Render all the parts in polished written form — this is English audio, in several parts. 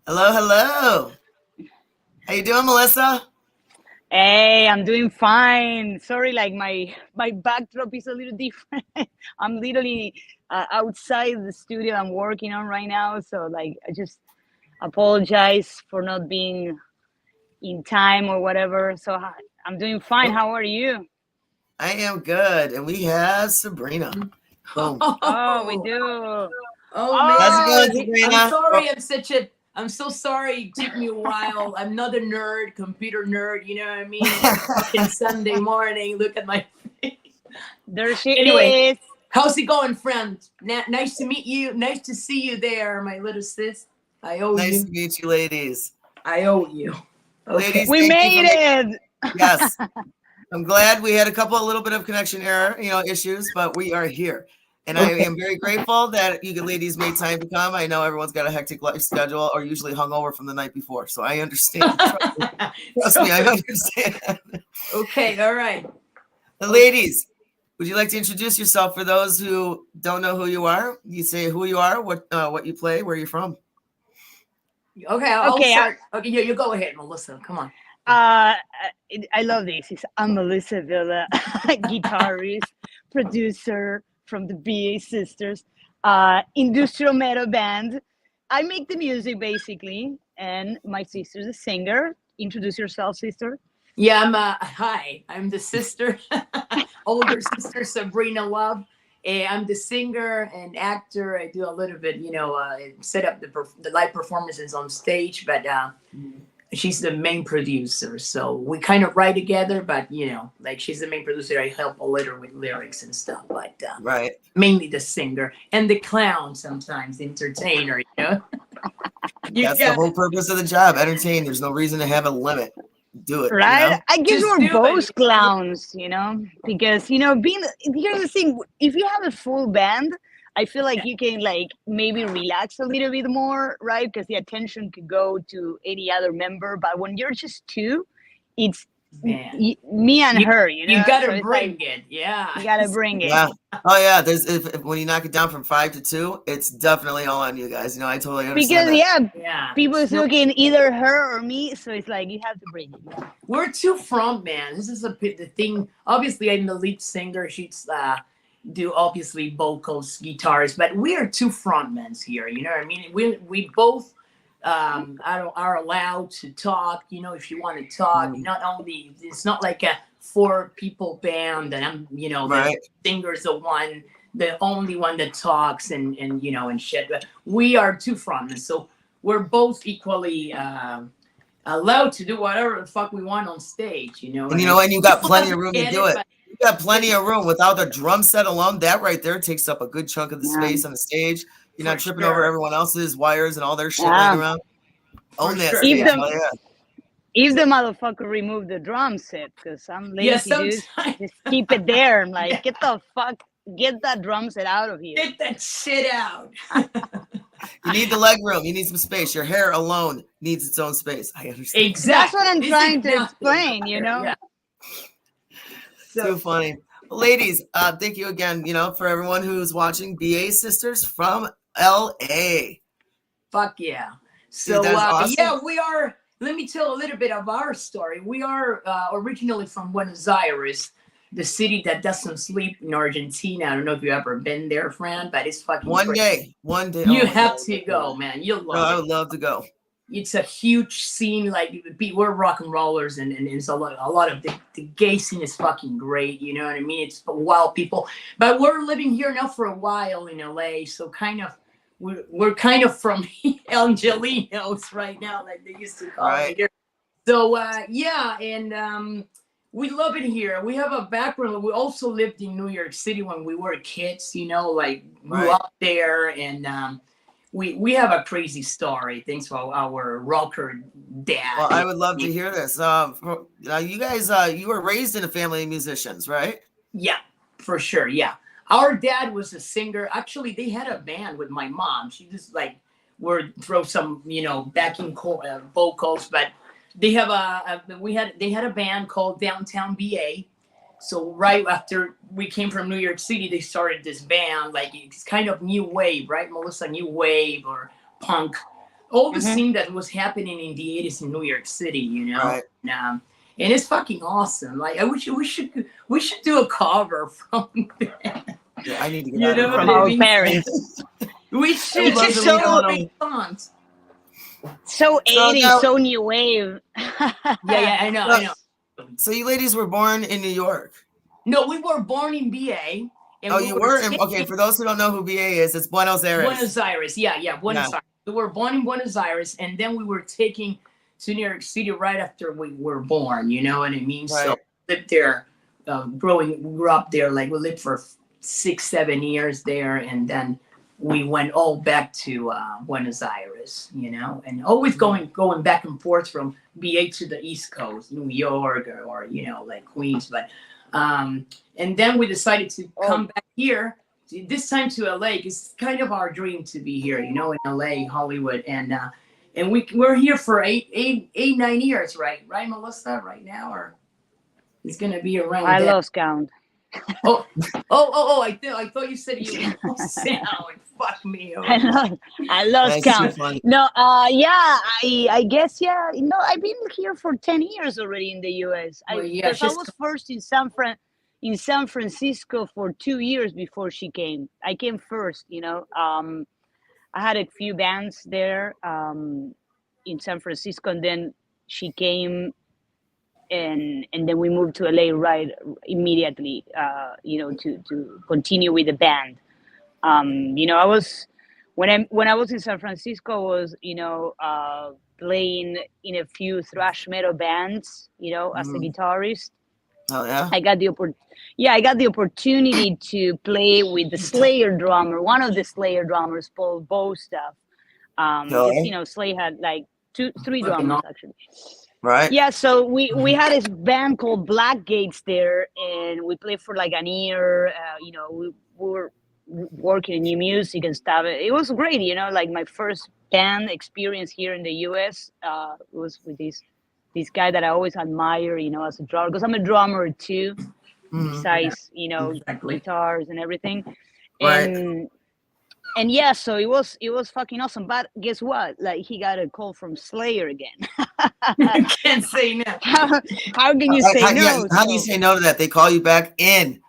Hello, hello. How you doing, Melissa? Hey, I'm doing fine. Sorry, like my backdrop is a little different. I'm literally outside the studio I'm working on right now, so like I just apologize for not being in time or whatever. So I'm doing fine. Oh, How are you? I am good, and we have Sabrina. Boom. Oh, we Oh, do. oh How's it man. Oh, going, I'm Sabrina? Oh, sorry. I'm so sorry. It took me a while. I'm not a nerd, computer nerd. You know what I mean? It's fucking Sunday morning. Look at my face. there she Anyway, is. how's it going, friend? Nice to meet you. Nice to see you there, my little sis. I owe nice to you. meet you, ladies. I owe you. Okay. Ladies, We thank you for made making. it. Yes, I'm glad we had a little bit of connection error, issues, but we are here, and I Okay. am very grateful that you ladies made time to come. I know everyone's got a hectic life schedule, or usually hungover from the night before, so I understand. Trust So, me, I understand. okay. All right. The Okay. ladies, would you like to introduce yourself for those who don't know who you are? You say who you are, what you play, where you're from. Okay. I'll Okay, start. Okay. You go ahead, Melissa. Come on. uh, I love this. I'm Melissa Villa, guitarist, producer from the BA Sisters, industrial metal band. I make the music basically, and my sister's a singer. Introduce yourself, sister. Yeah, hi. I'm the sister, older sister Sabrina Love. I'm the singer and actor. I do a little bit, set up the live performances on stage, but she's the main producer. So we kind of write together, but like she's the main producer. I help a little with lyrics and stuff, but Right. mainly the singer and the clown sometimes, the entertainer. You That's the got whole purpose of the job. Entertain. There's no reason to have a limit. Do it, Right? I guess just we're do both it. clowns, because being here's the thing: if you have a full band, I feel like you can like maybe relax a little bit more, right? Because the attention could go to any other member. But when you're just two, it's Man. me and You her, you So gotta it's like bring it, yeah. you gotta bring it. Yeah. Oh yeah. There's if when you knock it down from 5 to 2, it's definitely all on you guys. I totally understand Because that. yeah, Yeah, people it's is no, looking either her or me, so it's like you have to bring it. Yeah. we're two front man. This is the thing. Obviously, I'm the lead singer. She's do obviously vocals, guitars, but we are two frontmen here. You know what I mean? We both are allowed to talk. If you want to talk, Mm, not only it's not like a four people band, and I'm the right. singer's the only one that talks and shit. But we are two frontmen, so we're both equally allowed to do whatever the fuck we want on stage. You know And what I mean? and you got People plenty of doesn't room to get do it, it. but You got plenty of room without the drum set alone. That right there takes up a good chunk of the Yeah. space on the stage. You're for not tripping over sure, everyone else's wires and all their shit laying Yeah. around. for Own that sure, If stage. yeah. the Oh yeah. if the So motherfucker remove the drum set, because I'm yeah, lazy, dude. sometimes Just keep it there. I'm like, yeah, get the fuck, get that drum set out of here. get that shit out. You need the leg room. You need some space. Your hair alone needs its own space. I understand. That's what Exactly. I'm This is trying to nothing explain. compared. Yeah. So Too funny. Well, ladies, thank you again, for everyone who's watching BA Sisters from LA. fuck yeah. Dude, So that's awesome. yeah, we are. Let me tell a little bit of our story. We are originally from Buenos Aires, the city that doesn't sleep in Argentina. I don't know if you've ever been there, Fran, but it's fucking One crazy. day, one day. Oh You my God. have to go, man. You'll No, love I it. would love to go. It's a huge scene. Like we're rock and rollers, and it's a lot of the gay scene is fucking great. You know what I mean? It's wild people, but we're living here now for a while in LA, so kind of we're kind of from Angelinos right now, like they used to call me Right. here. So yeah, and we love it here. We have a background. We also lived in New York City when we were kids. Like grew Right. up there, and we have a crazy story. Thanks for our rocker dad. Well, I would love to hear this. You guys, you were raised in a family of musicians, right? Yeah, for sure. Yeah, our dad was a singer. Actually, they had a band with my mom. She just like would throw some backing vocals, but they had a band called Downtown BA. So right after we came from New York City, they started this band. Like it's kind of new wave, right, Melissa? New wave or punk. all the Mhm. scene that was happening in the 80s in New York City, you know. Right. And it's fucking awesome. Like I wish we should do a cover from that. Yeah, I need to get You out know of what From I here. our mean? parents. We should. love It's to so leave on great songs. So 80s, now- so new wave. Yeah, I know, I know. So you ladies were born in New York. No, we were born in BA. And Oh, we you were? taking Okay, for those who don't know who BA is, it's Buenos Aires. Buenos Aires. Yeah, Buenos Yeah. Aires. We were born in Buenos Aires, and then we were taking to New York City right after we were born. You know what I mean? So Right. lived there, grew up there. Like we lived for 6-7 years there, and then we went all back to Buenos Aires. You know, and always going back and forth from BA to the East Coast, New York, or you know, like Queens. But and then we decided to come back here. This time to LA. It's kind of our dream to be here, you know, in LA, Hollywood, and we're here for 9 years, right, Melissa, right now, or it's gonna be around. I that. lost count. Oh! I thought you said you lost sound. Fuck me. I lost That's too count. funny. No, yeah, I guess, yeah. You know, I've been here for 10 years already in the US. Well, yeah, Because I was first in San Francisco for 2 years before she came. I came first, you know. I had a few bands there in San Francisco, and then she came, and then we moved to LA right immediately, you know, to continue with the band. You know, I was when I was in San Francisco, I was, you know, playing in a few thrash metal bands, you know, as a guitarist. Oh yeah. I got the opportunity to play with the Slayer drummer, one of the Slayer drummers, Paul Bostaph. Because, you know, Slayer had like 3 drummers actually. Right. Yeah, so we had this band called Black Gates there, and we played for like an year. You know, we were working in new music and stuff. It was great, you know. Like my first band experience here in the U.S. Was with this guy that I always admire, you know, as a drummer, because I'm a drummer too, besides, you know, guitars and everything. Right. And yeah, so it was fucking awesome. But guess what? Like he got a call from Slayer again. You can't say no. How can you say no? How do you say no to that? They call you back in.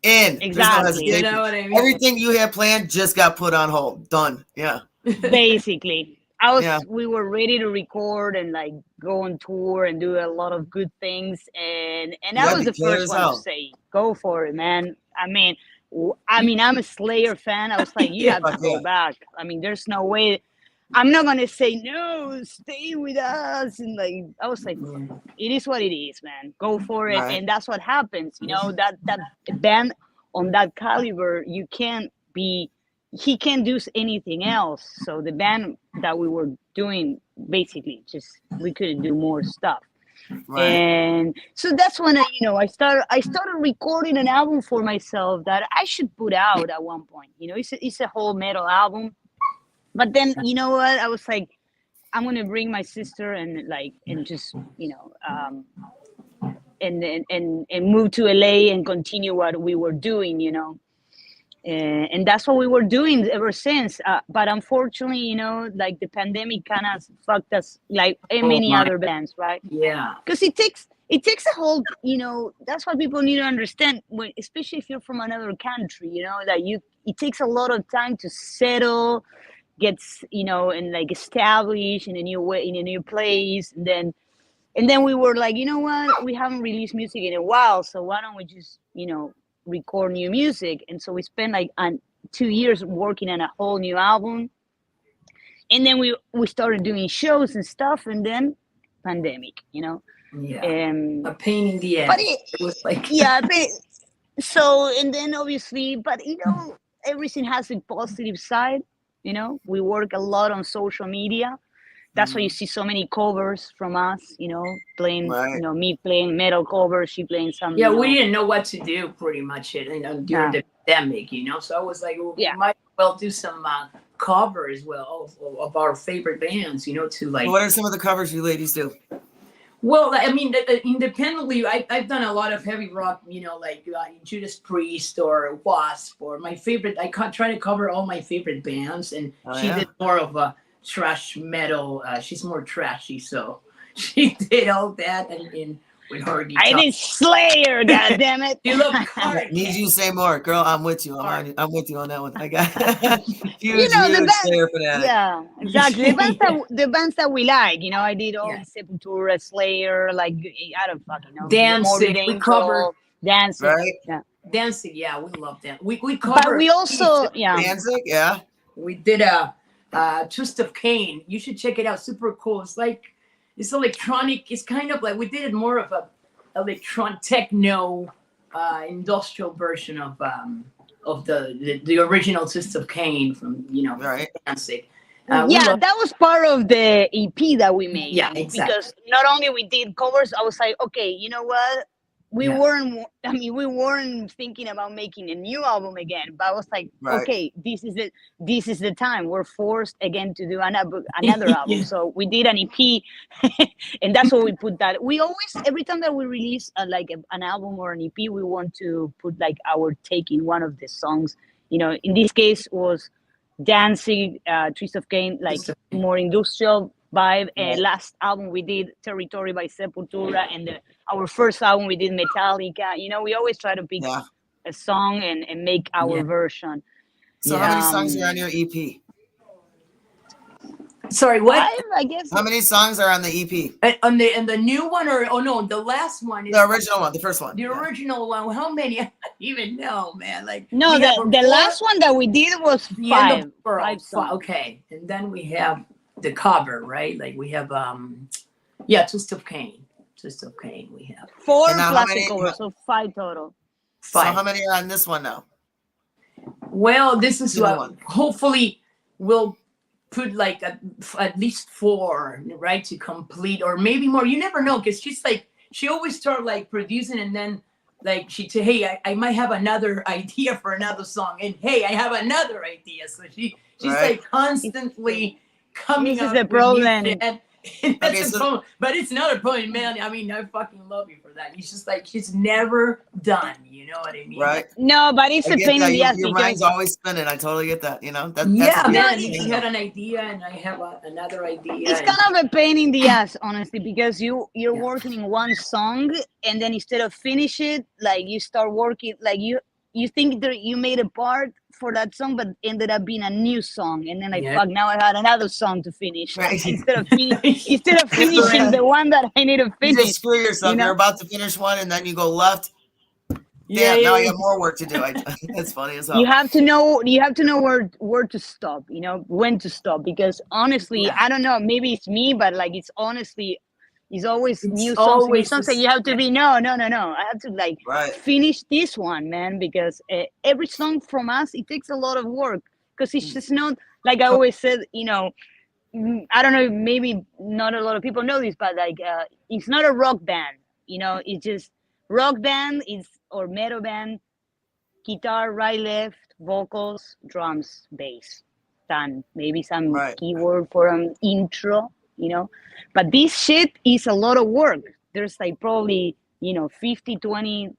There's no Exactly. hesitation. You know what I mean? Everything you had planned just got put on hold. Done. Yeah. Basically, we were ready to record and like go on tour and do a lot of good things, and I was the first one to say, go for it, man. I mean, I'm a Slayer fan. I was like, you have to go back. I mean, there's no way. I'm not gonna say no, stay with us. And like, I was like, it is what it is, man. Go for it. Right. And that's what happens. You know, that band on that caliber, he can't do anything else. So the band that we were doing, basically, just we couldn't do more stuff. Right. And so that's when I started recording an album for myself that I should put out at one point. You know, it's a whole metal album. But then, you know what? I was like, I'm gonna bring my sister and just, you know, and move to LA and continue what we were doing, you know. And that's what we were doing ever since. But unfortunately, you know, like the pandemic kind of fucked us, like many other bands, right? Yeah. Because it takes a whole, you know, that's what people need to understand, especially if you're from another country, you know, that it takes a lot of time to settle, gets, you know, and like establish in a new way, in a new place. And then we were like, you know what, we haven't released music in a while, so why don't we just, you know, record new music? And so we spent like 2 years working on a whole new album, and then we started doing shows and stuff, and then pandemic, you know. A pain in the ass. But it was like so, and then obviously, but you know, everything has a positive side. You know, we work a lot on social media. That's why you see so many covers from us, you know, playing, you know, me playing metal covers, she playing some. Yeah, we didn't know what to do pretty much during the pandemic, you know. So I was like, well, we might well do some cover as well of our favorite bands, you know, to like. What are some of the covers you ladies do? Well, I mean, independently, I've done a lot of heavy rock, you know, like Judas Priest or Wasp, or my favorite. I try to cover all my favorite bands, and she did more of trash metal. She's more trashy, so she did all that and with her guitar. I did Slayer, god damn it. You love Cardigan. Need you to say more, girl. I'm with you. I'm with you on that one. I got huge, You know, the huge band- Slayer fanatic. Yeah, exactly. The bands that we like, you know, I did all Yeah. Sepultura, Slayer, like I don't fucking know. Danzig, Morbid we Angel, covered- Dancing. Right? Yeah. Dancing, yeah, we love that. We covered. But we also, yeah. Danzig, yeah. We did a Twist of Cain. You should check it out. Super cool. It's electronic. It's kind of like we did it more of a electron techno industrial version of the original Twist of Cain from Right. Danzig. Yeah, that was part of the EP that we made. Yeah, exactly. Because not only we did covers, I was like, okay, you know what? We Yeah. weren't thinking about making a new album again, but I was like, Right. okay, this is the time. We're forced again to do another album. Yeah. So we did an EP, and that's what we put that. We always, every time that we release an album or an EP, we want to put like our take in one of the songs. You know, in this case was Dancing, Twist of Cain, like Twist of Cain. more industrial vibe. And Right. last album we did Territory by Sepultura, and our first album we did Metallica. You know, we always try to pick Yeah. a song and make our Yeah. version. So Yeah. how many songs are on your EP? Sorry, what? Five, I guess. How many songs are on the EP? On the new one no, the last one is The original one, the first one. the Yeah. original one. How many? I don't even know, man. Like No, we have a the four- last one that we did was the end of five. the world. Five songs. Okay, and then we have the cover, right? Like we have Twist of Cain. Twist of Cain. We have Four And now how plus many- a cover, so five total. So five. how many are on this one now? Well, this is New what one. hopefully we'll put like at least four, right, to complete, or maybe more. You never know, because she's like, she always start like producing, and then like she'd say, hey, I might have another idea for another song, and hey, I have another idea. So she's Right. like constantly coming This is up the with new problem. shit. And that's Okay, the so- problem. But it's not a problem, man. I mean, I fucking love you for that. It's just like she's never done. You know what I mean? Right. No, but it's I a get pain that. in the ass Your because mind's always spinning. I totally get that. You know. That's Yeah, a man. beautiful You thing, had though. an idea, and I have another idea. it's and- kind of a pain in the ass, honestly, because you're working in one song, and then instead of finish it, like you start working, like you think that you made a part for that song, but ended up being a new song, and then like Yeah. fuck, now I had another song to finish. Right. instead of finishing the one that I need to You finish. just screw yourself. you know? You're about to finish one, and then you go left. Yeah, Damn, now I yeah. got more work to do. That's funny as hell. You have to know where to stop, you know, when to stop, because honestly, Yeah. I don't know, maybe it's me, but like it's honestly, it's always It's new songs, new always songs, the and you have to same. be no, I have to like Right. finish this one, man, because every song from us, it takes a lot of work, because it's just not like I always said, you know, I don't know, maybe not a lot of people know this, but like it's not a rock band, you know, it's just rock band or metal band, guitar, right, left, vocals, drums, bass, done. Maybe some Right. keyboard for an intro, you know. But this shit is a lot of work. There's like probably, 50, 20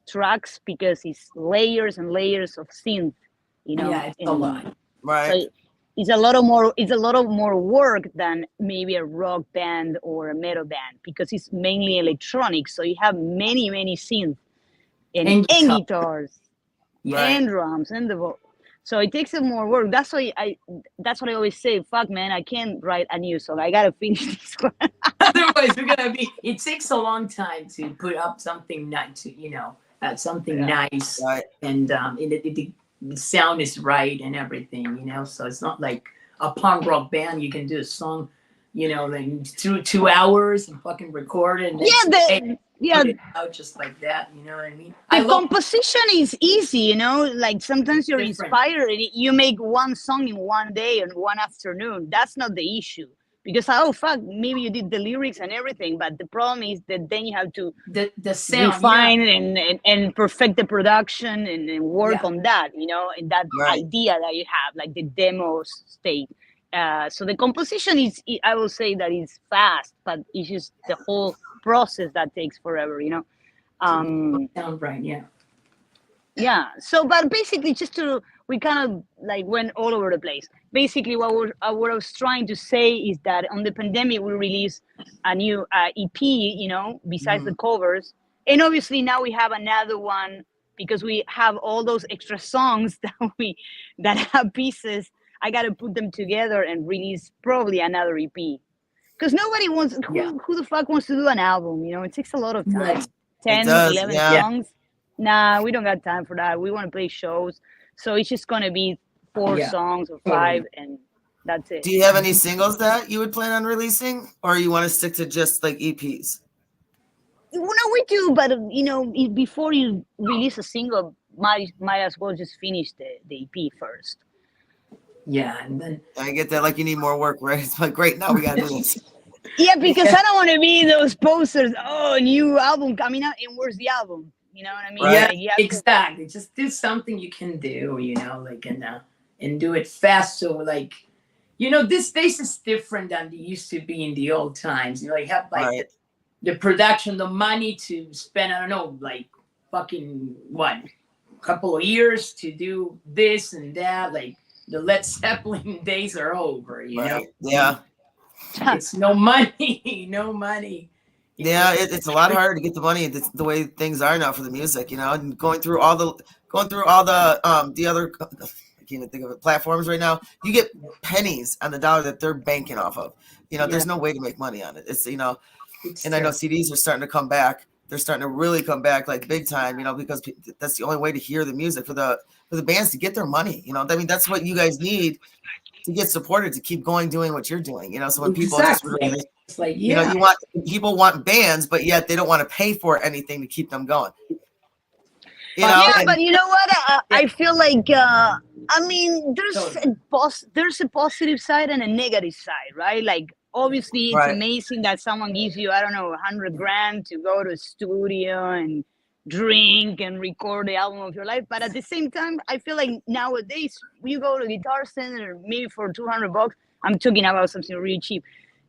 tracks, because it's layers and layers of synth, you know. Yeah, it's a and lot. Right. So it's a lot of more work than maybe a rock band or a metal band, because it's mainly electronic. So you have many synths and And guitar. guitars Yeah. and drums and so it takes some more work. That's why I always say, fuck man, I can't write a new song. I gotta finish this one. Otherwise, we're gonna be. It takes a long time to put up something nice, something Yeah. nice, Right. and the sound is right and everything, So it's not like a punk rock band. You can do a song, like through 2 hours and fucking record it. And Yeah, put it out just like that. You know what I mean? the composition is easy, you know, like sometimes you're Different. inspired and you make one song in one day and one afternoon. That's not the issue, because maybe you did the lyrics and everything, but the problem is that then you have to the sound. refine and perfect the production and work Yeah. on that, and that Right. idea that you have, like the demo state. So the composition is, I will say that it's fast, but it's just the whole process that takes forever, Sound right, yeah. yeah. So, but basically, we we kind of like went all over the place. Basically, what I was trying to say is that on the pandemic, we released a new EP, you know, besides the covers. And obviously now we have another one because we have all those extra songs that have pieces. I got to put them together and release probably another EP. Because nobody wants, who the fuck wants to do an album? You know, it takes a lot of time. Right. 10, does, 11 yeah. songs. Nah, we don't got time for that. We want to play shows. So it's just going to be 4 songs or 5, and that's it. Do you have any singles that you would plan on releasing, or you want to stick to just like EPs? No, we do, but you know, before you release a single, might as well just finish the EP first. Yeah, and then I get that. Like you need more work, right? It's like, great, now we got to do this. Yeah, because I don't want to be those posters. Oh, new album coming out, and where's the album? You know what I mean? Right. Yeah, exactly. Just do something you can do, you know, like and do it fast. So like, you know, this days is different than it used to be in the old times. You know, you have like the production, the money to spend. I don't know, like fucking a couple of years to do this and that. Like the Led Zeppelin days are over. You know? Yeah. It's no money, no money. Yeah, it's a lot harder to get the money the way things are now for the music, you know, and going through all the other I can't even think of it, platforms right now. You get pennies on the dollar that they're banking off of. You know, there's no way to make money on it. It's, you know, and I know CDs are starting to come back. They're starting to really come back like big time, you know, because that's the only way to hear the music for the bands to get their money. You know, I mean, that's what you guys need to get supported, to keep going doing what you're doing. You know, so when people just really, it's like, you know, people want bands, but yet they don't want to pay for anything to keep them going. You know, but you know what? I feel like I mean, there's a positive side and a negative side, right? Like obviously it's amazing that someone gives you, I don't know, $100,000 to go to a studio and drink and record the album of your life. But at the same time, I feel like nowadays you go to Guitar Center maybe for $200. I'm talking about something really cheap.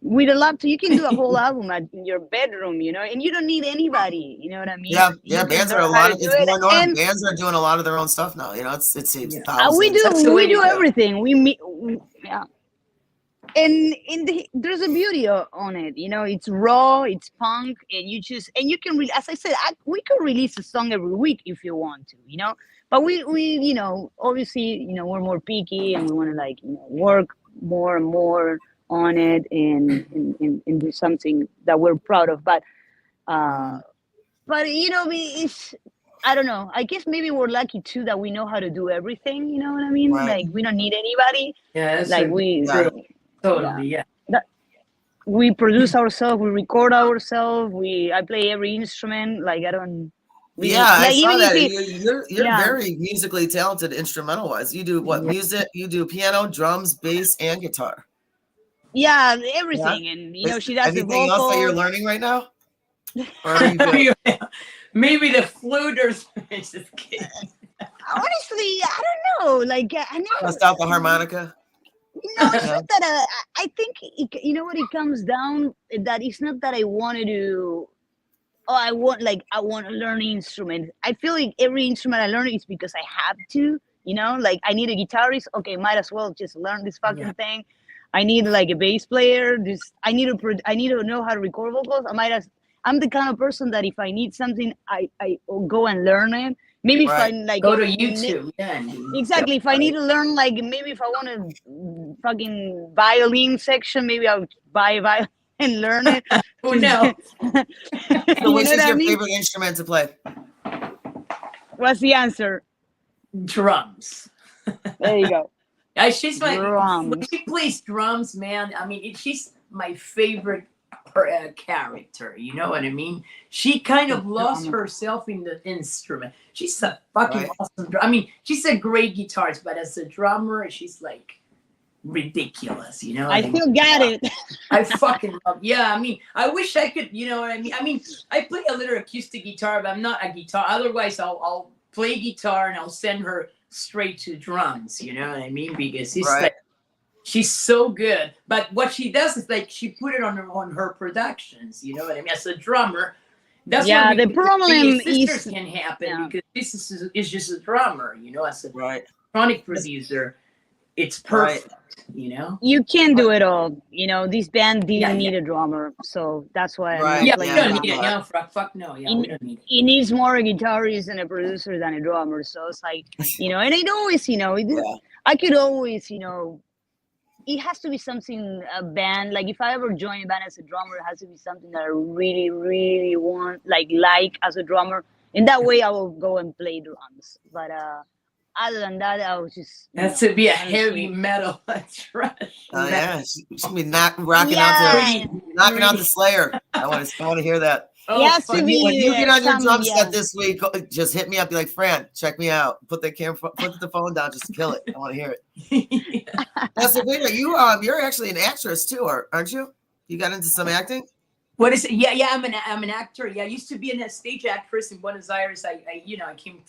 With a laptop, you can do a whole album in your bedroom, you know, and you don't need anybody. You know what I mean? Yeah. Bands are it's more normal. Bands are doing a lot of their own stuff now. You know, it seems thousands. We do everything. And there's a beauty on it, you know. It's raw, it's punk, and you can really, as I said, we could release a song every week if you want to, you know. But we you know, obviously, you know, we're more picky and we want to like, you know, work more and more on it and do something that we're proud of. But you know, it's, I don't know. I guess maybe we're lucky too that we know how to do everything. You know what I mean? Like we don't need anybody. Yeah, that's like totally. We produce ourselves. We record ourselves. I play every instrument. Like I don't. I saw that. You're very musically talented, instrumental wise. You do what music? You do piano, drums, bass, and guitar. Yeah, everything, and you know she does anything the vocals. else that you're learning right now? Or are you maybe the flute or just kidding. Honestly, I don't know. Like I never bust out the harmonica. No, it's not that. I think you know what it comes down. That it's not that I wanted to. Oh, I want to learn an instrument. I feel like every instrument I learn is because I have to. You know, like I need a guitarist. Okay, might as well just learn this fucking thing. I need like a bass player. I need to know how to record vocals. I'm the kind of person that if I need something, I will go and learn it. Maybe if I like go to YouTube. Exactly. If I need to learn, like maybe if I want a fucking violin section, maybe I'll buy a violin and learn it. Oh no. So which is your favorite instrument to play? What's the answer? Drums. There you go. She's when she plays drums, man. I mean, she's my favorite character. You know what I mean? She kind of lost herself in the instrument. She's a fucking awesome. I mean, she's a great guitarist, but as a drummer, she's like ridiculous. You know? I still got it. I fucking love. Yeah, I mean, I wish I could. You know what I mean? I mean, I play a little acoustic guitar, but I'm not a guitar. Otherwise, I'll play guitar and I'll send her straight to drums. You know what I mean? Because it's like. She's so good, but what she does is like she put it on her productions. You know what I mean? As a drummer, that's the problem is can happen because this is just a drummer. You know, as a electronic producer, it's Right. perfect. You know. You can do it all. You know, this band didn't Yeah, need a drummer, so that's why I'm Right, not Yeah, playing we yeah, don't drums. need it. but- No, fuck no. Yeah, we don't need it. It needs more a guitarist and a producer than a drummer. So it's like, you know, and it always, you know, Yeah. I could always, you know, it has to be something, a band. Like if I ever join a band as a drummer, it has to be something that I really, really want, like as a drummer. And that way I will go and play drums. But other than that, I was just, you Has know, to be a honestly- heavy metal trash. Oh metal. yeah, she's gonna be rocking Yeah. out the Slayer. I want to hear that. Oh, It has fuck. to be When you get on your some- drum yeah. set this week, just hit me up. Be like, Fran, check me out. Put the phone down. Just kill it. I want to hear it. Now, Sabrina, you're actually an actress too, aren't you? You got into some acting. What is it? Yeah. I'm an actor. Yeah, I used to be a stage actress in Buenos Aires. I came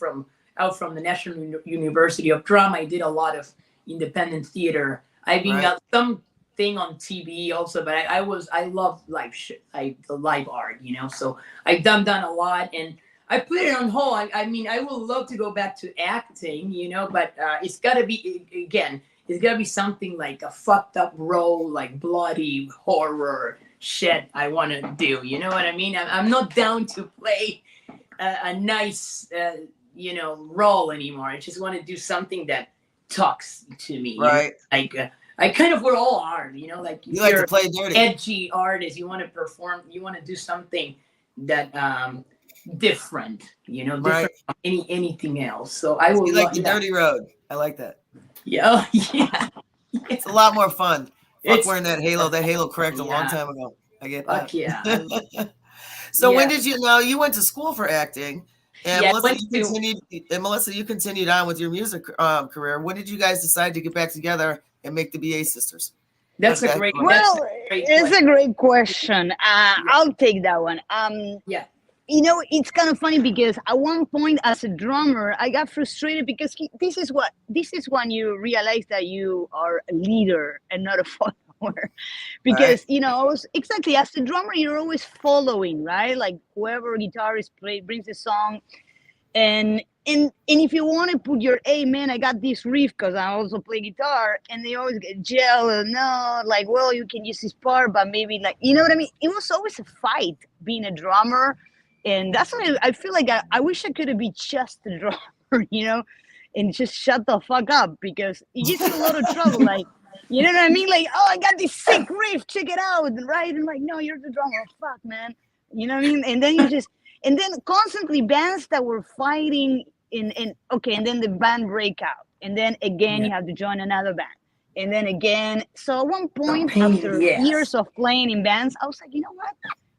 out from the National University of Drama. I did a lot of independent theater. I've been Right. got something on TV also, but I love live shit, the live art, you know. So I've done a lot, and I put it on hold. I mean, I would love to go back to acting, you know, but it's got to be again. It's got to be something like a fucked up role, like bloody horror shit I want to do. You know what I mean? I'm not down to play a nice, you know, role anymore. I just want to do something that talks to me. You know? Right. Like I kind of, we're all are, you know, like You like you're to play dirty. edgy artist, you want to perform, you want to do something that different, you know, different Right. from anything else. So I will You like the yeah. dirty road. I like that. Yeah, yeah. It's a lot more fun. Fuck It's- wearing that halo. That halo cracked a long Yeah. time ago. I get Fuck that. yeah. So when Yeah. did you? Now you went to school for acting, and Yeah, I Melissa, went you continued on with your music career. When did you guys decide to get back together and make the BA Sisters? That's a Okay. great Well, that's Well, a great it's question. a great question. I'll take that one. Yeah. You know, it's kind of funny because at one point as a drummer, I got frustrated because this is when you realize that you are a leader and not a follower. Because you know, I was exactly as a drummer, you're always following, right? Like whoever guitarist brings the song, and if you want to put your, hey man, I got this riff because I also play guitar, and they always get jealous. No, like, well, you can use this part, but maybe like, you know what I mean? It was always a fight being a drummer, and that's why I feel like I wish I could have been just a drummer, you know, and just shut the fuck up because it gets you a lot of trouble, like. You know what I mean? Like, oh, I got this sick riff, check it out, right? And like, no, you're the drummer. Fuck, man. You know what I mean? And then and then constantly bands that were fighting and then the band break out. And then again, you have to join another band. And then again. So at one point, after years of playing in bands, I was like, you know what?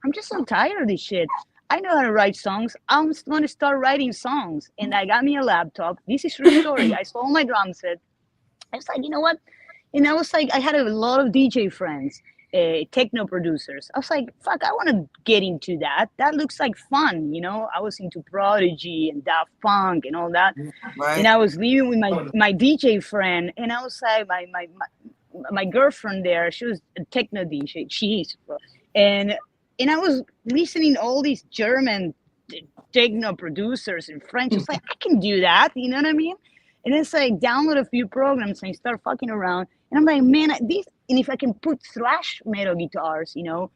I'm just so tired of this shit. I know how to write songs. I'm going to start writing songs. And I got me a laptop. This is true story. I sold my drum set. I was like, you know what? And I was like, I had a lot of DJ friends, techno producers. I was like, fuck, I want to get into that. That looks like fun, you know? I was into Prodigy and Daft Punk and all that. Right. And I was living with my DJ friend. And I was like, my girlfriend there, she was a techno DJ. She is. And I was listening to all these German techno producers and French. I was like, I can do that. You know what I mean? And it's like download a few programs and start fucking around. And I'm like, man, and if I can put thrash metal guitars, you know,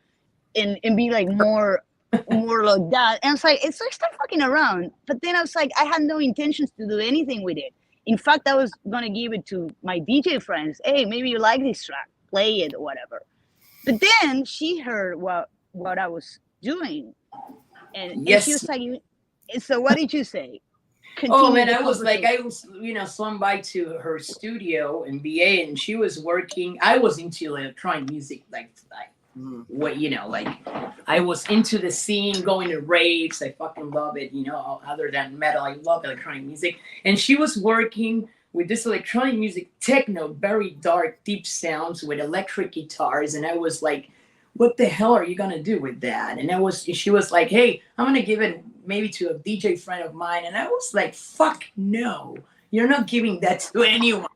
and be like more like that. And it's like, so I start fucking around. But then I was like, I had no intentions to do anything with it. In fact, I was gonna give it to my DJ friends. Hey, maybe you like this track, play it or whatever. But then she heard what I was doing. And she was like, so what did you say? Oh man, I was you know, swung by to her studio in BA, and she was working. I was into electronic music, like what, you know, like I was into the scene, going to raves. I fucking love it, you know. Other than metal, I love electronic music. And she was working with this electronic music, techno, very dark, deep sounds with electric guitars, and I was like, what the hell are you gonna do with that? And she was like, hey, I'm gonna give it maybe to a DJ friend of mine. And I was like, fuck no, you're not giving that to anyone.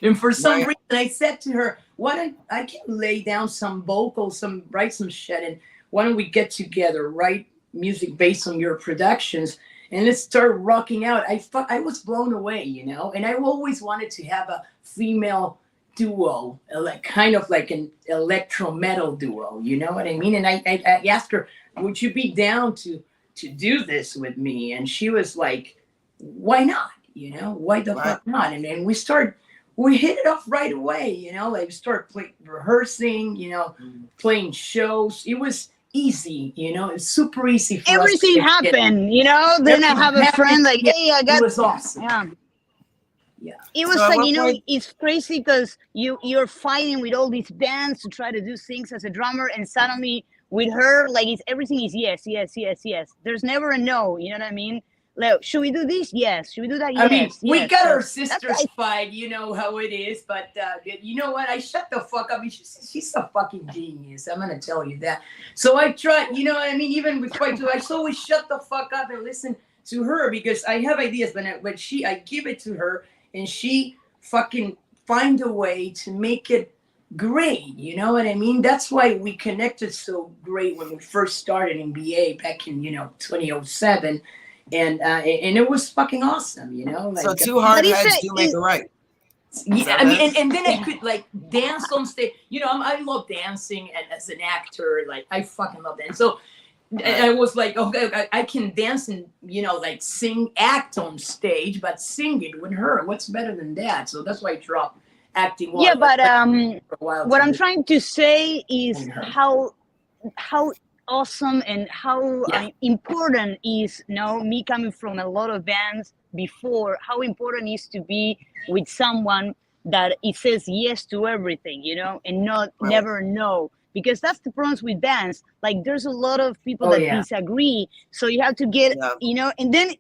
And for some reason I said to her, why don't I can lay down some vocals, write some shit, and why don't we get together, write music based on your productions? and let's start rocking out. I was blown away, you know, and I always wanted to have a female duo, like kind of like an electro metal duo, you know what I mean? And I asked her, would you be down to do this with me? And she was like, why not? You know, why the fuck not? And then we hit it off right away, you know, like we started rehearsing, you know, playing shows. It was easy, you know, it's super easy for everything us happened, you know. Then I have a friend like, hey, I got. It was awesome. Yeah. It was So like, you know, it's crazy because you're fighting with all these bands to try to do things as a drummer, and suddenly with her, like everything is yes, yes, yes, yes. There's never a no. You know what I mean? Like, should we do this? Yes. Should we do that? Yes. I mean, we yes. got So our sisters fight, you know how it is. But you know what? I shut the fuck up. She's a fucking genius. I'm gonna tell you that. So I try, you know what I mean? Even with Fight to, I always shut the fuck up and listen to her because I have ideas, but I give it to her and she fucking find a way to make it great. You know what I mean? That's why we connected so great when we first started in BA back in 2007. And it was fucking awesome, you know. Like, so two hard heads do make a right. Yeah, I mean, and then I could like dance on stage. You know, I love dancing, and as an actor, like I fucking love dance. So I was like, okay, I can dance and like sing, act on stage, but sing it with her. What's better than that? So that's why I dropped acting. Yeah, but what I'm trying to say is how awesome and how important is me coming from a lot of bands before, how important it is to be with someone that it says yes to everything, and not never no, because that's the problems with bands. Like there's a lot of people that disagree, so you have to get and then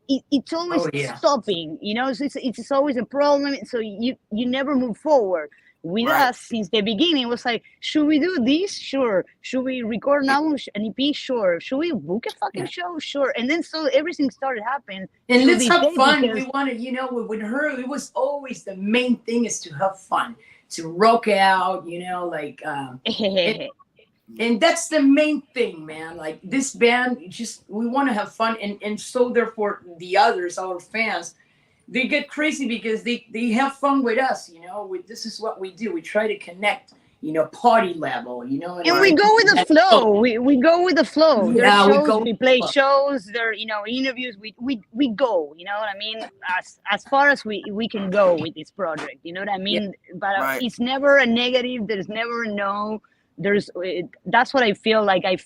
it's always stopping, so it's always a problem, so you never move forward. With us since the beginning, it was like, should we do this? Sure. Should we record an album, an EP? Sure. Should we book a fucking show? Sure. And then so everything started happening. And let's have fun. We wanted, with her, it was always the main thing is to have fun, to rock out, and that's the main thing, man. Like this band, we want to have fun, and so therefore the others, our fans, they get crazy because they have fun with us, this is what we do. We try to connect, party level, and we go with the flow. We go with the flow. Yeah, we play shows, there, interviews, we go, you know what I mean? As far as we can go with this project, you know what I mean? Yeah. But it's never a negative, there's never a no. That's what I feel like but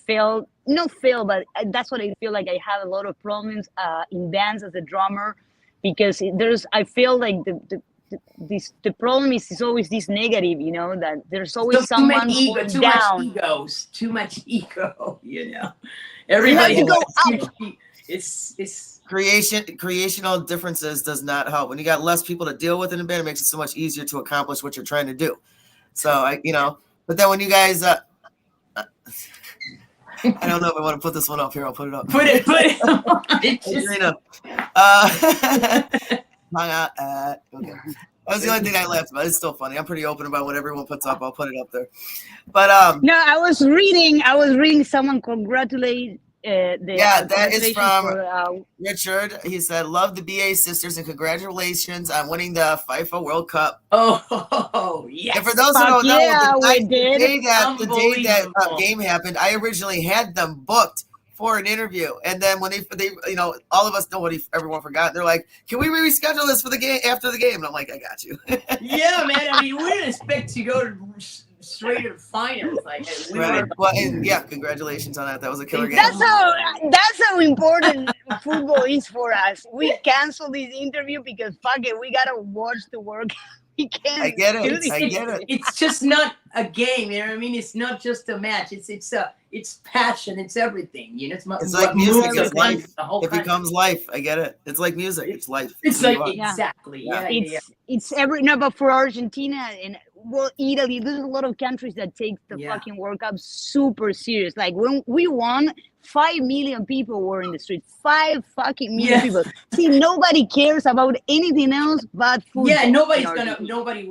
that's what I feel like I have a lot of problems in bands as a drummer. Because I feel like the problem is always this negative, that there's always someone down. Too much ego, Everybody go up. It's creational differences does not help. When you got less people to deal with in a band, it makes it so much easier to accomplish what you're trying to do. So but then when you guys I don't know if I want to put this one up here. I'll put it up. Put it. Okay. That was the only thing I laughed about. It's still funny. I'm pretty open about what everyone puts up. I'll put it up there. But no, I was reading someone congratulate that is from Richard. He said, "Love the BA sisters and congratulations on winning the FIFA World Cup." Oh yes! And for those who don't know, the day that game happened, I originally had them booked for an interview, and then when they all of us know what everyone forgot. They're like, "Can we reschedule this for the game after the game?" And I'm like, "I got you." Yeah, man. I mean, we didn't expect to go straight to finals. Congratulations on that. That was a killer game. That's how important football is for us. We canceled this interview because fuck it, we gotta watch the work. We can't. I get it. It's just not a game. You know what I mean? It's not just a match. It's passion. It's everything. It's like music. It's life. It becomes life. I get it. It's like music. It's life. It's like exactly. Yeah. It's but for Argentina and Italy, there's a lot of countries that take the fucking World Cup super serious. Like when we won, 5 million people were in the street. 5 fucking million Yeah. people. See, nobody cares about anything else but football. Yeah, in nobody Argentina.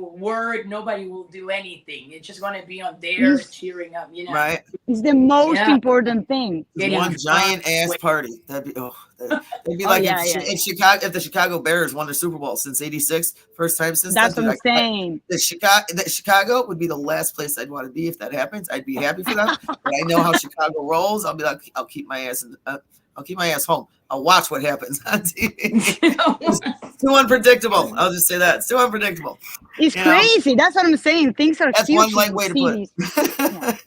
will work, nobody will do anything. It's just gonna be on there Yes. cheering up, you know. Right. It's the most Yeah. important thing. Just Getting one drunk, giant ass wait. party. That'd be Oh, like yeah, if, yeah, if Chicago, if the Chicago Bears won the Super Bowl since '86, first time since That's then. what Dude, I'm saying. the Chicago would be the last place I'd want to be if that happens. I'd be happy for them, but I know how Chicago rolls. I'll be like, I'll keep my ass home. I'll watch what happens on TV. It's too unpredictable. I'll just say that it's too unpredictable. It's You know? crazy. That's what I'm saying. Things are That's huge one in light way to put cities.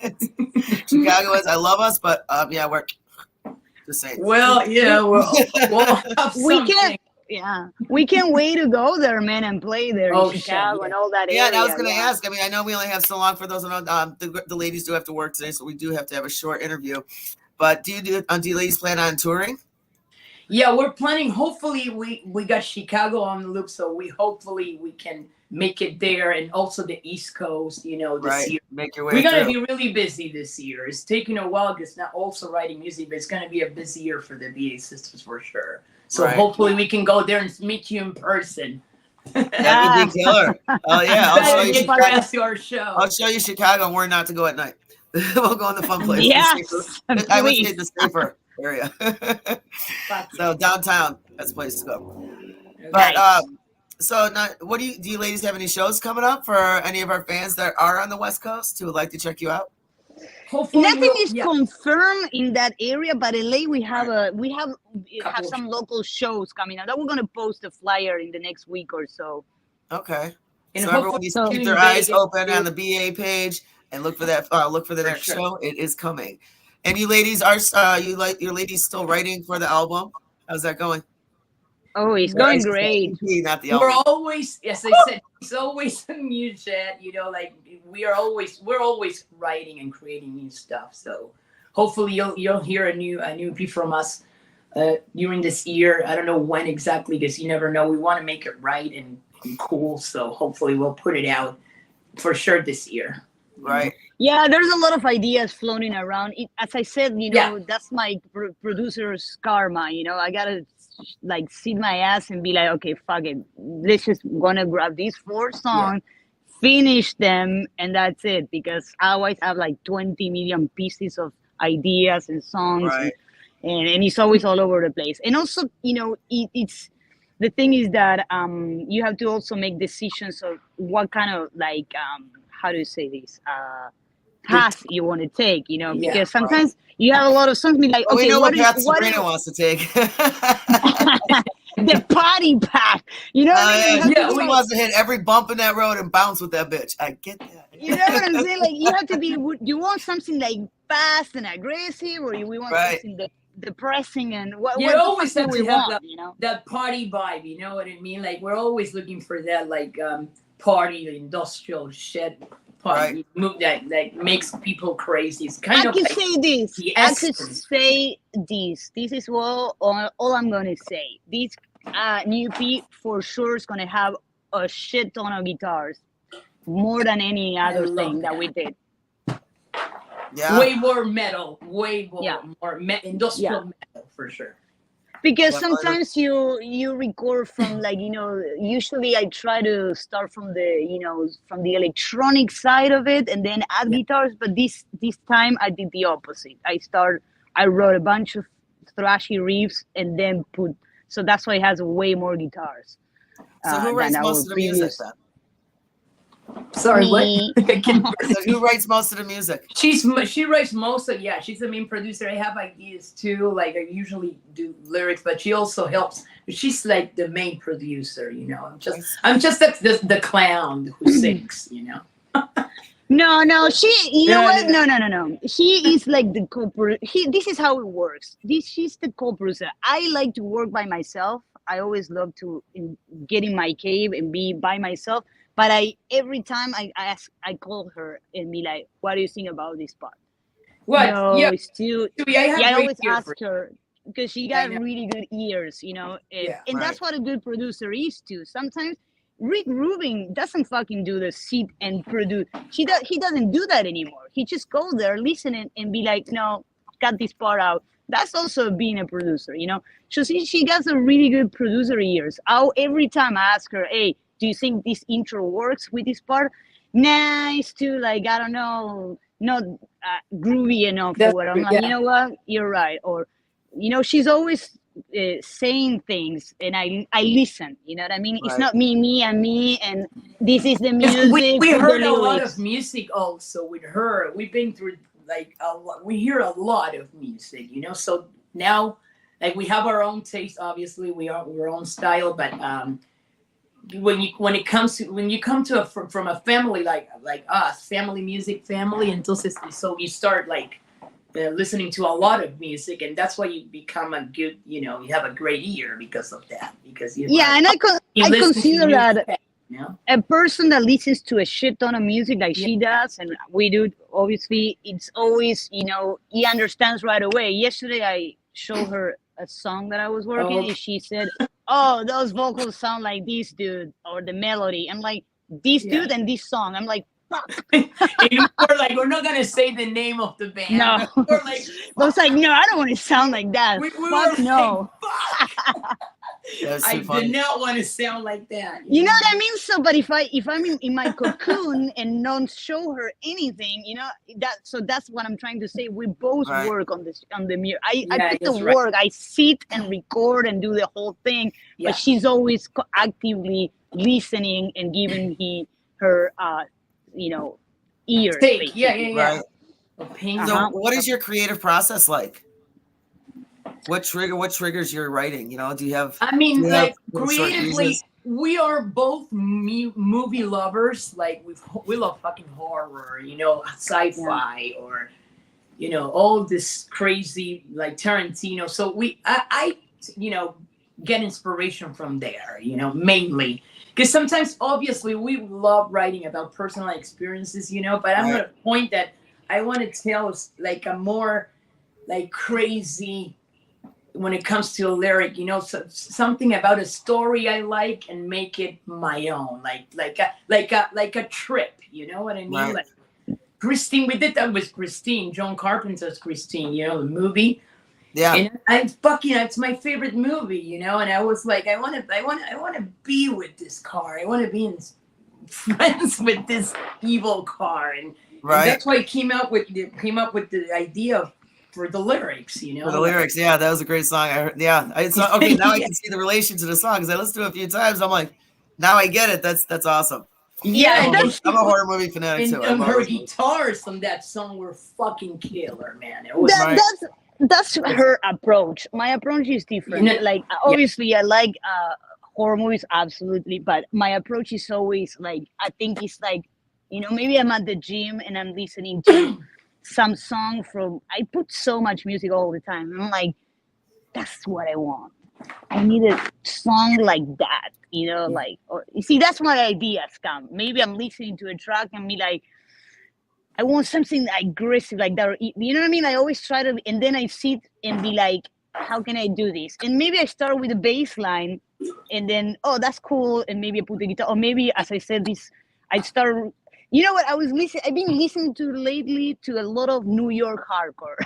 it. Chicago is, I love us, but yeah, we're just saying. Well, yeah, we'll have We something. can't. Yeah, we can't wait to go there, man, and play there Oh, in Chicago shit, and all that Yeah, area. and I was going to yeah. ask. I mean, I know we only have so long for those. The ladies do have to work today, so we do have to have a short interview. But do you ladies plan on touring? Yeah, we're planning. Hopefully, we got Chicago on the loop, so hopefully we can make it there, and also the East Coast. You know, this year Make your way. we're gonna through. be really busy this year. It's taking a while because not also writing music, but it's gonna be a busy year for the BA Sisters for sure. So Right. hopefully we can go there and meet you in person. That would be killer. Oh yeah, I'll show you Get your Chicago. ass to our show. I'll show you Chicago and where not to go at night. We'll go in the fun place. Yes, I would say please. the safer area. So downtown, that's the place to go. But Nice. so now, what do you ladies have any shows coming up for any of our fans that are on the West Coast who would like to check you out? Hopefully Nothing we'll- is yeah. confirmed in that area, but LA we have Couple some local shows coming out that we're gonna post a flyer in the next week or so. Okay. And So everyone hopefully needs to keep soon their they eyes get open to- on the BA page and look for that. Look for the For next sure. show. It is coming. And you ladies are your ladies still writing for the album? How's that going? Oh, it's Or going is it the great. EP, not the We're album. always, as I said, it's always a new chat. You know, like we're always writing and creating new stuff. So hopefully you'll hear a new EP from us during this year. I don't know when exactly because you never know. We want to make it right and cool. So hopefully we'll put it out for sure this year. Right. Yeah, there's a lot of ideas floating around. As I said, Yeah. that's my producer's karma. I gotta like sit my ass and be like, okay, fuck it, let's just gonna grab these 4 songs, finish them, and that's it. Because I always have like 20 million pieces of ideas and songs, Right. and it's always all over the place. And also, it's the thing is that you have to also make decisions of what kind of like how do you say this path you want to take, Yeah, because sometimes you have a lot of songs be like, Well, okay, we know what path is Sabrina wants to take. the party path, you know what I mean? You have to Yeah, be She like- wants to hit every bump in that road and bounce with that bitch. I get that. you know what I'm saying? Like you have to be. You want something like fast and aggressive, or we want Right. something depressing and what? You what the always fuck have do to we have want? that, that party vibe, you know what I mean? Like we're always looking for that like party industrial shit party move that makes people crazy. It's kind I of could like say this. the I could essence. say this. This is all I'm gonna say. This new EP for sure is gonna have a shit ton of guitars, more than any other love thing that that. we did. Yeah. way more metal, way more, Yeah. industrial metal for sure. Because Yeah, sometimes you record from like usually I try to start from the electronic side of it and then add guitars, but this time I did the opposite. I wrote a bunch of thrashy riffs and then so that's why it has way more guitars. So who writes than most our of the music previous- then? Sorry, Me. what? I can't- So who writes most of the music? she writes most of she's the main producer. I have ideas too, like I usually do lyrics, but she also helps. She's like the main producer, I'm just the clown who sings, No, you know Yeah, what? yeah. No. He is like the this is how it works. She's the co-producer. I like to work by myself. I always love to get in my cave and be by myself. But every time I call her and be like, "What do you think about this part?" What? No, Yeah, it's too. I have I great always ear ask for- her because she I got know. really good ears, and Yeah, that's what a good producer is too. Sometimes Rick Rubin doesn't fucking do the sit and produce. He doesn't do that anymore. He just go there, listen and be like, no, cut this part out. That's also being a producer, you know. So she got a really good producer ears. Every time I ask her, hey, do you think this intro works with this part? Nah, it's too like, I don't know, not groovy enough or what. I'm like, you know what, you're right. Or, you know, she's always saying things, and I listen. You know what I mean? Right. It's not me, and this is the music. We heard a lot of music also with her. We've been through like a lot. We hear a lot of music, you know. So now, like, we have our own taste. Obviously, we are our own style, but when you come to from a family like us, family music family, entonces, so you start like listening to a lot of music, and that's why you become a good, you know, you have a great ear because of that. Because and I consider that a person that listens to a shit ton of music like she does, and we do. Obviously, it's always, you know, he understands right away. Yesterday, I showed her a song that I was working, and she said, "Oh, those vocals sound like this dude," or the melody. I'm like, "This dude and this song." I'm like, fuck. And we're not gonna say the name of the band. No. We're like, I was like, no, I don't want to sound like that. Fuck no. Like, fuck. I did not want to sound like that. You know what I mean? So, but if I'm in my cocoon and don't show her anything, you know, that's what I'm trying to say. We both work on the mirror. I put the work. I sit and record and do the whole thing, but she's always actively listening and giving her you know, ears. Right. So what is your creative process like? What triggers your writing? You know, do you have? I mean, like, creatively, we are both movie lovers. Like, we love fucking horror, you know, sci-fi, or, you know, all this crazy, like Tarantino. So I you know, get inspiration from there, you know, mainly. Because sometimes, obviously, we love writing about personal experiences, you know, but I'm at a point that I want to tell, like, a more, like, crazy, when it comes to a lyric, you know, something about a story I like and make it my own, like a trip, you know what I mean? Right. Like Christine, we did that with Christine, John Carpenter's Christine, you know, the movie. Yeah. And it's my favorite movie, you know. And I was like, I want to be with this car. I want to be friends with this evil car, and that's why I came up with the idea for the lyrics, you know. For the lyrics, that was a great song. I heard, okay, now I can see the relation to the song because I listened to it a few times. I'm like, now I get it. That's awesome. Yeah, I'm a horror movie fanatic too. And her guitars on that song were fucking killer, man. It was that's her approach. My approach is different. You know, like, obviously, I like horror movies, absolutely, but my approach is always like, I think it's like, you know, maybe I'm at the gym and I'm listening to some song I put so much music all the time. I'm like, that's what I want. I need a song like that, you know, like, or you see, that's my ideas come. Maybe I'm listening to a track and be like, I want something aggressive like that. Or, you know what I mean? I always try to, and then I sit and be like, how can I do this? And maybe I start with a bass line, and then, oh, that's cool. And maybe I put the guitar, or maybe, as I said, I start, you know what? I've been listening to lately to a lot of New York hardcore.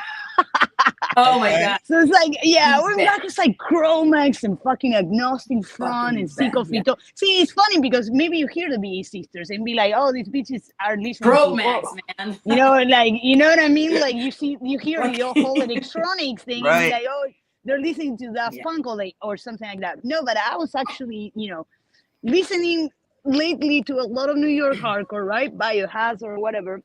Oh my God. So it's like, we're back. It's like Chromax and fucking Agnostic Front and Sick of It. See, it's funny because maybe you hear the BA Sisters and be like, oh, these bitches are listening Chromax, man. You know, like, you know what I mean? Like, you hear the whole electronics thing, and be like, oh, they're listening to that funk or something like that. No, but I was actually, you know, listening lately to a lot of New York hardcore, right? Biohazard or whatever.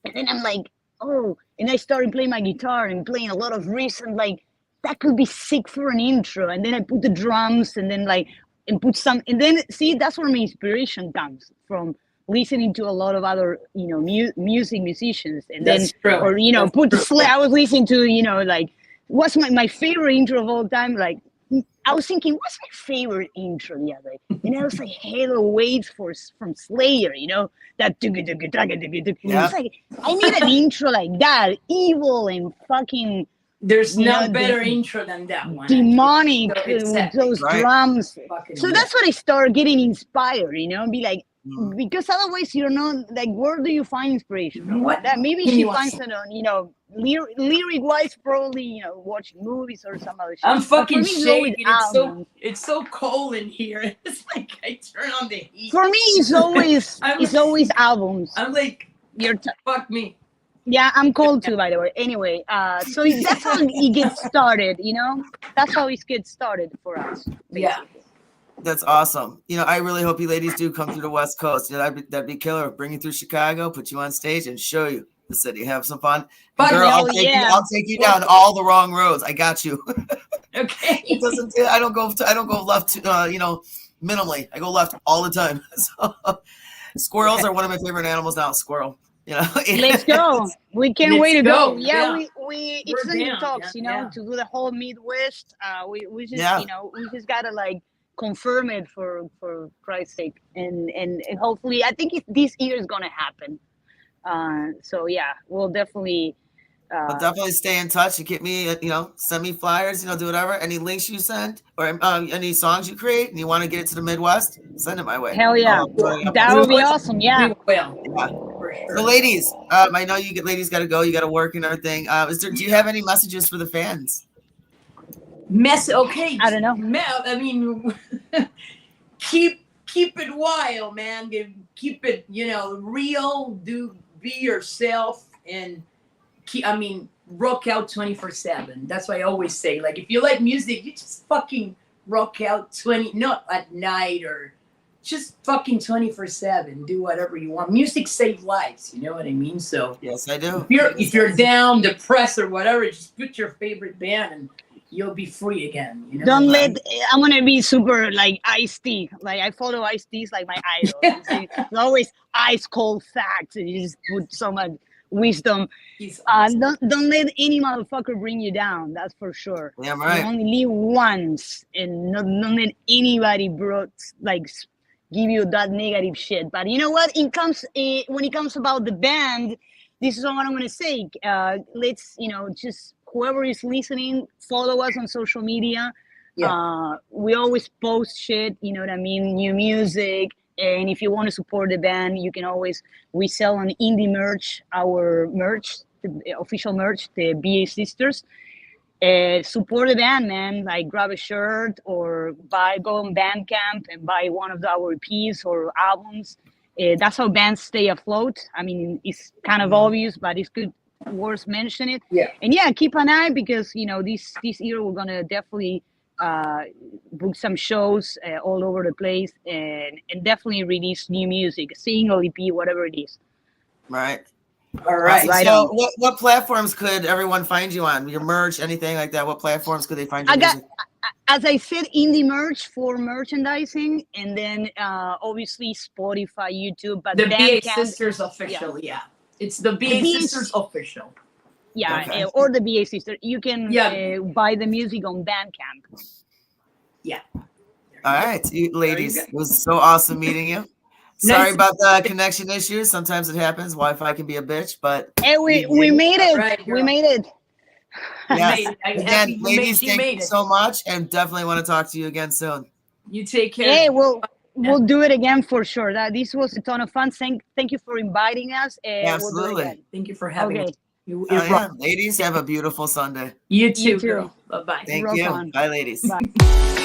And then I'm like, oh, and I started playing my guitar and playing a lot of riffs, and like, that could be sick for an intro. And then I put the drums and then put some, and then see, that's where my inspiration comes from, listening to a lot of other, you know, musicians. And that's true. Or, you know, I was listening to, you know, like, what's my favorite intro of all time? Like, I was thinking, what's my favorite intro the other day? And I was like, Halo Waits from Slayer, you know, that. It's like, I need an intro like that, evil and fucking. There's no better intro than that one. Demonic with those drums. So that's what I started getting inspired, you know, and be like, Mm. because otherwise you're not like, where do you find inspiration from? What That maybe can she you finds watch? it on, lyric wise, probably, watching movies or some other shit. I'm But for fucking me, it's always shaking. albums. It's so cold in here. It's like I turn on the heat. For me, it's always albums. I'm like, You're fuck me. Yeah, I'm cold too, by the way. Anyway, so that's how it gets started, That's how it gets started for us. Yeah. Basically. That's awesome. I really hope you ladies do come through the West Coast. That'd be killer. Bring you through Chicago, put you on stage, and show you the city. Have some fun. But Girl, hell yeah. I'll take you down all the wrong roads. I got you. Okay. It doesn't. I don't go left. Minimally. I go left all the time. So, squirrels are one of my favorite animals now. Squirrel. Let's go. We can't Let's wait to go. go. Yeah, Yeah. it's in the down, talks, yeah. to do the whole Midwest. We just, Yeah. we just gotta like confirm it for Christ's sake, and hopefully, I think this year is gonna happen. So yeah, we'll definitely. But definitely stay in touch and get me, send me flyers, do whatever. Any links you send or any songs you create and you want to get it to the Midwest, send it my way. Hell yeah. That would be awesome. Yeah. We will. Yeah. For sure. So ladies, I know ladies got to go. You got to work and everything. Do you have any messages for the fans? Okay. I don't know. I mean, keep it wild, man. Keep it, real. Be yourself and rock out 24/7. That's what I always say. Like, if you like music, you just fucking rock out not at night or just fucking 24/7. Do whatever you want. Music saves lives. You know what I mean? So Yes, I do. if you're down, depressed, or whatever, just put your favorite band and you'll be free again. Don't let. I'm gonna be super like Ice-T. Like, I follow Ice-T's like my idol. It's always ice cold facts, and you just put so much wisdom. He's awesome. Don't let any motherfucker bring you down. That's for sure. Yeah, right. You only live once, and don't let anybody give you that negative shit. But you know what? When it comes about the band, this is what I'm gonna say. Let's just whoever is listening, follow us on social media. Yeah. We always post shit. You know what I mean? New music. And if you want to support the band, you can we sell on indie merch, our merch, the official merch, the BA Sisters. Support the band, man. Like, grab a shirt or go on Bandcamp and buy one of our EPs or albums. That's how bands stay afloat. I mean, it's kind of obvious, but it's worth mentioning it. Yeah. And yeah, keep an eye because, this year we're going to definitely book some shows all over the place and definitely release new music, a single, EP, whatever it is. Right. All right. Right So on. what platforms could everyone find you on? Your merch, anything like that? What platforms could they find your music? As I said, indie merch for merchandising, and then obviously Spotify, YouTube, but The BA Bandcamp, Sisters official, yeah. It's the BA Sisters official. yeah, Okay. or the BA Sister. You can buy the music on Bandcamp. Yeah. All right, you ladies, go. it was so awesome meeting you. Sorry Nice. about the connection issues. Sometimes it happens. Wi-Fi can be a bitch, but Hey, we made it. Right, We girl. made it. yes. I'm Again, happy ladies, she thank made you it. so much, and definitely want to talk to you again soon. You take care. Hey, we'll do it again for sure. This was a ton of fun. Thank you for inviting us. And Absolutely. We'll do it again. Thank you for having Okay. us. You Oh, yeah. Ladies, have a beautiful Sunday. too, You too. girl. Bye-bye. Thank Rock you. on. Bye, ladies. Bye.